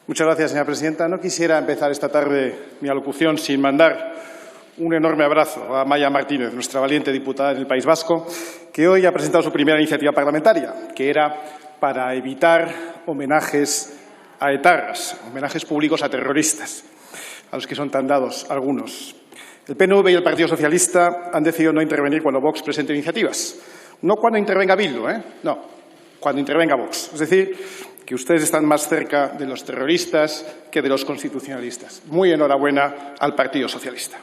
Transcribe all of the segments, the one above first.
Muchas gracias, señora presidenta. No quisiera empezar esta tarde mi alocución sin mandar un enorme abrazo a Amaia Martínez, nuestra valiente diputada del País Vasco, que hoy ha presentado su primera iniciativa parlamentaria, que era para evitar homenajes a etarras, homenajes públicos a terroristas, a los que son tan dados algunos. El PNV y el Partido Socialista han decidido no intervenir cuando Vox presente iniciativas. No cuando intervenga Bildu, no, cuando intervenga Vox. Es decir, que ustedes están más cerca de los terroristas que de los constitucionalistas. Muy enhorabuena al Partido Socialista.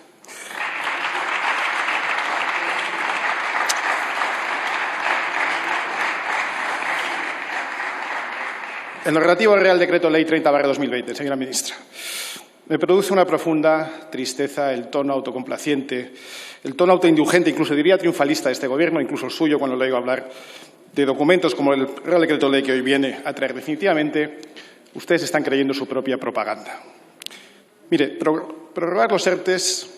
En lo relativo al Real Decreto Ley 30/2020, señora ministra, me produce una profunda tristeza el tono autocomplaciente, el tono autoindulgente, incluso diría triunfalista de este Gobierno, incluso el suyo, cuando le oigo hablar de documentos como el Real Decreto Ley que hoy viene a traer. Definitivamente, ustedes están creyendo su propia propaganda. Mire, prorrogar los ERTEs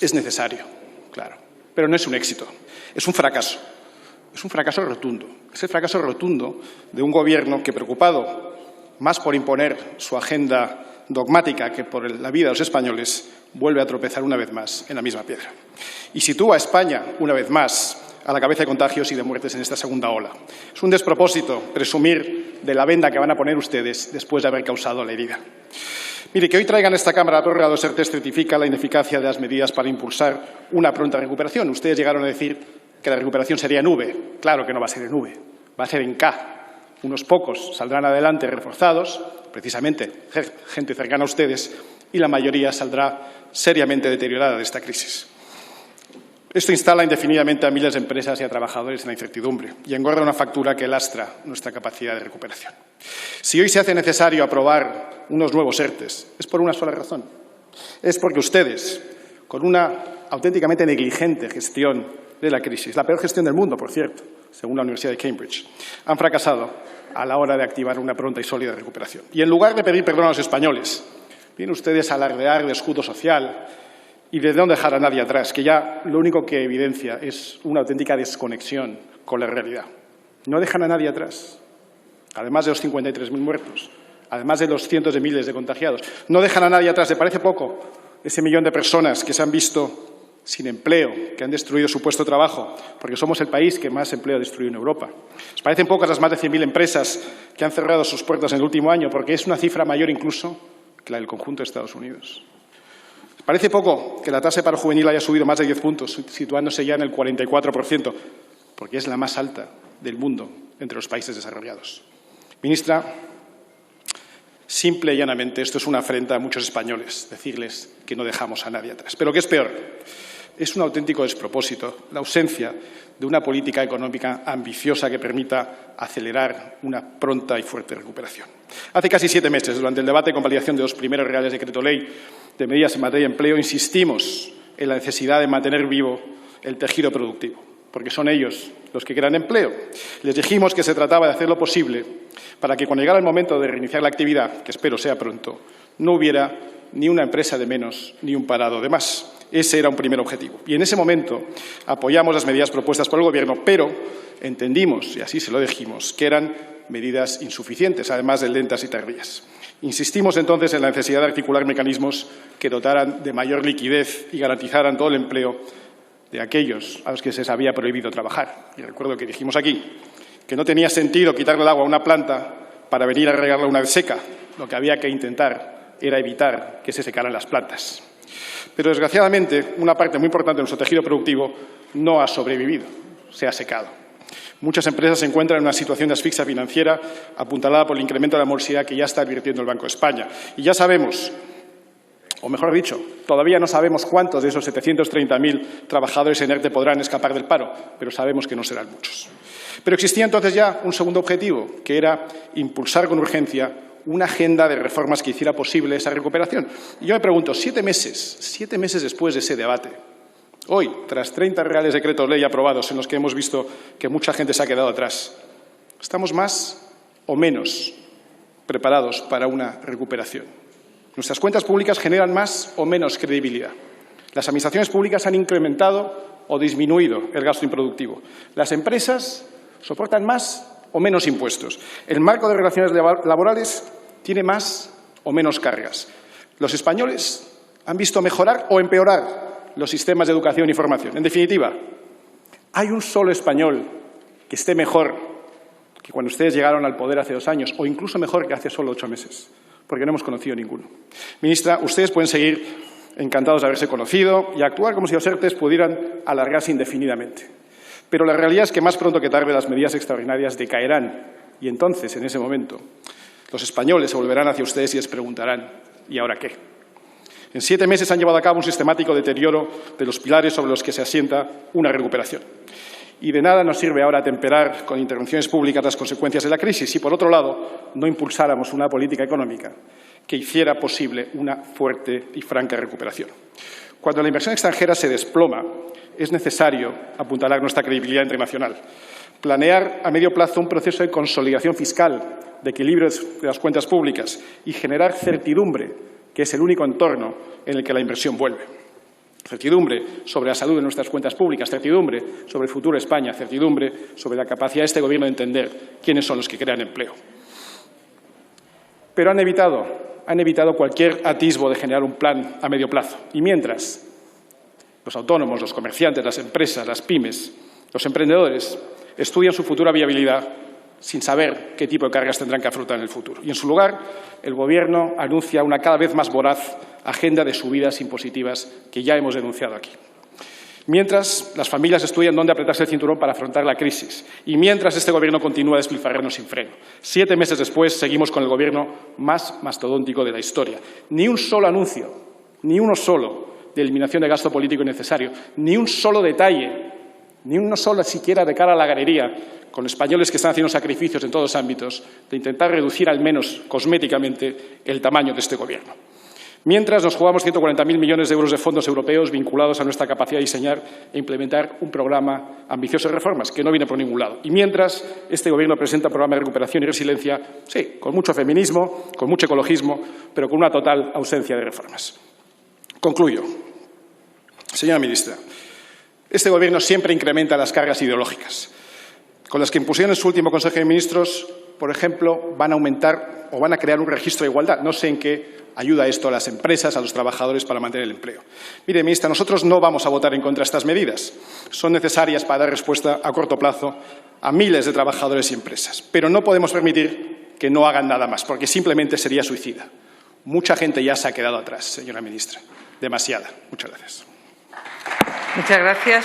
es necesario, claro, pero no es un éxito, es un fracaso. Es un fracaso rotundo. Es el fracaso rotundo de un Gobierno que, preocupado más por imponer su agenda dogmática que por la vida de los españoles, vuelve a tropezar una vez más en la misma piedra. Y sitúa a España, una vez más, a la cabeza de contagios y de muertes en esta segunda ola. Es un despropósito presumir de la venda que van a poner ustedes después de haber causado la herida. Mire, que hoy traigan a esta Cámara la prórroga de los ERTEs certifica la ineficacia de las medidas para impulsar una pronta recuperación. Ustedes llegaron a decir que la recuperación sería en V. Claro que no va a ser en V, va a ser en K. Unos pocos saldrán adelante reforzados, precisamente gente cercana a ustedes, y la mayoría saldrá seriamente deteriorada de esta crisis. Esto instala indefinidamente a miles de empresas y a trabajadores en la incertidumbre y engorda una factura que lastra nuestra capacidad de recuperación. Si hoy se hace necesario aprobar unos nuevos ERTEs, es por una sola razón. Es porque ustedes, con una auténticamente negligente gestión de la crisis, la peor gestión del mundo, por cierto, según la Universidad de Cambridge, han fracasado a la hora de activar una pronta y sólida recuperación. Y en lugar de pedir perdón a los españoles, vienen ustedes a alardear de escudo social y de no dejar a nadie atrás, que ya lo único que evidencia es una auténtica desconexión con la realidad. No dejan a nadie atrás, además de los 53.000 muertos, además de los cientos de miles de contagiados. No dejan a nadie atrás. ¿Le parece poco ese millón de personas que se han visto sin empleo, que han destruido su puesto de trabajo, porque somos el país que más empleo ha destruido en Europa? ¿Les parecen pocas las más de 100.000 empresas que han cerrado sus puertas en el último año, porque es una cifra mayor incluso que la del conjunto de Estados Unidos? ¿Les parece poco que la tasa de paro juvenil haya subido más de 10 puntos, situándose ya en el 44%, porque es la más alta del mundo entre los países desarrollados? Ministra, simple y llanamente, esto es una afrenta a muchos españoles, decirles que no dejamos a nadie atrás. Pero lo que es peor, es un auténtico despropósito la ausencia de una política económica ambiciosa que permita acelerar una pronta y fuerte recuperación. Hace casi 7 meses, durante el debate con validación de los primeros reales decreto ley de medidas en materia de empleo, insistimos en la necesidad de mantener vivo el tejido productivo, porque son ellos los que crean empleo. Les dijimos que se trataba de hacer lo posible para que cuando llegara el momento de reiniciar la actividad, que espero sea pronto, no hubiera ni una empresa de menos ni un parado de más. Ese era un primer objetivo. Y en ese momento apoyamos las medidas propuestas por el Gobierno, pero entendimos, y así se lo dijimos, que eran medidas insuficientes, además de lentas y tardías. Insistimos entonces en la necesidad de articular mecanismos que dotaran de mayor liquidez y garantizaran todo el empleo de aquellos a los que se les había prohibido trabajar. Y recuerdo que dijimos aquí que no tenía sentido quitarle el agua a una planta para venir a regarla una vez seca. Lo que había que intentar era evitar que se secaran las plantas. Pero, desgraciadamente, una parte muy importante de nuestro tejido productivo no ha sobrevivido, se ha secado. Muchas empresas se encuentran en una situación de asfixia financiera apuntalada por el incremento de la morosidad que ya está advirtiendo el Banco de España. Y ya sabemos, o mejor dicho, todavía no sabemos cuántos de esos 730.000 trabajadores en ERTE podrán escapar del paro, pero sabemos que no serán muchos. Pero existía entonces ya un segundo objetivo, que era impulsar con urgencia una agenda de reformas que hiciera posible esa recuperación. Y yo me pregunto, 7 meses después de ese debate, hoy, tras 30 reales decretos ley aprobados en los que hemos visto que mucha gente se ha quedado atrás, ¿estamos más o menos preparados para una recuperación? Nuestras cuentas públicas generan más o menos credibilidad. Las administraciones públicas han incrementado o disminuido el gasto improductivo. Las empresas soportan más o menos impuestos. El marco de relaciones laborales tiene más o menos cargas. Los españoles han visto mejorar o empeorar los sistemas de educación y formación. En definitiva, ¿hay un solo español que esté mejor que cuando ustedes llegaron al poder hace 2 años o incluso mejor que hace solo 8 meses? Porque no hemos conocido ninguno. Ministra, ustedes pueden seguir encantados de haberse conocido y actuar como si los ERTE pudieran alargarse indefinidamente. Pero la realidad es que más pronto que tarde las medidas extraordinarias decaerán y entonces, en ese momento, los españoles se volverán hacia ustedes y les preguntarán ¿y ahora qué? En 7 meses han llevado a cabo un sistemático deterioro de los pilares sobre los que se asienta una recuperación. Y de nada nos sirve ahora temperar con intervenciones públicas las consecuencias de la crisis si, por otro lado, no impulsáramos una política económica que hiciera posible una fuerte y franca recuperación. Cuando la inversión extranjera se desploma, es necesario apuntalar nuestra credibilidad internacional, planear a medio plazo un proceso de consolidación fiscal, de equilibrio de las cuentas públicas y generar certidumbre, que es el único entorno en el que la inversión vuelve. Certidumbre sobre la salud de nuestras cuentas públicas, certidumbre sobre el futuro de España, certidumbre sobre la capacidad de este Gobierno de entender quiénes son los que crean empleo. Pero han evitado cualquier atisbo de generar un plan a medio plazo. Y mientras los autónomos, los comerciantes, las empresas, las pymes, los emprendedores estudian su futura viabilidad sin saber qué tipo de cargas tendrán que afrontar en el futuro. Y, en su lugar, el Gobierno anuncia una cada vez más voraz agenda de subidas impositivas que ya hemos denunciado aquí. Mientras las familias estudian dónde apretarse el cinturón para afrontar la crisis y mientras este Gobierno continúa despilfarrando sin freno. 7 meses después seguimos con el Gobierno más mastodóntico de la historia. Ni un solo anuncio, ni uno solo, de eliminación de gasto político innecesario, ni un solo detalle, ni uno solo siquiera de cara a la galería, con españoles que están haciendo sacrificios en todos los ámbitos, de intentar reducir al menos cosméticamente el tamaño de este Gobierno. Mientras nos jugamos 140.000 millones de euros de fondos europeos vinculados a nuestra capacidad de diseñar e implementar un programa ambicioso de reformas que no viene por ningún lado. Y mientras este Gobierno presenta un programa de recuperación y resiliencia, sí, con mucho feminismo, con mucho ecologismo, pero con una total ausencia de reformas. Concluyo. Señora ministra, este Gobierno siempre incrementa las cargas ideológicas. Con las que impusieron en su último Consejo de Ministros, por ejemplo, van a aumentar o van a crear un registro de igualdad. No sé en qué ayuda esto a las empresas, a los trabajadores para mantener el empleo. Mire, ministra, nosotros no vamos a votar en contra de estas medidas. Son necesarias para dar respuesta a corto plazo a miles de trabajadores y empresas. Pero no podemos permitir que no hagan nada más, porque simplemente sería suicida. Mucha gente ya se ha quedado atrás, señora ministra. Demasiada. Muchas gracias. Muchas gracias.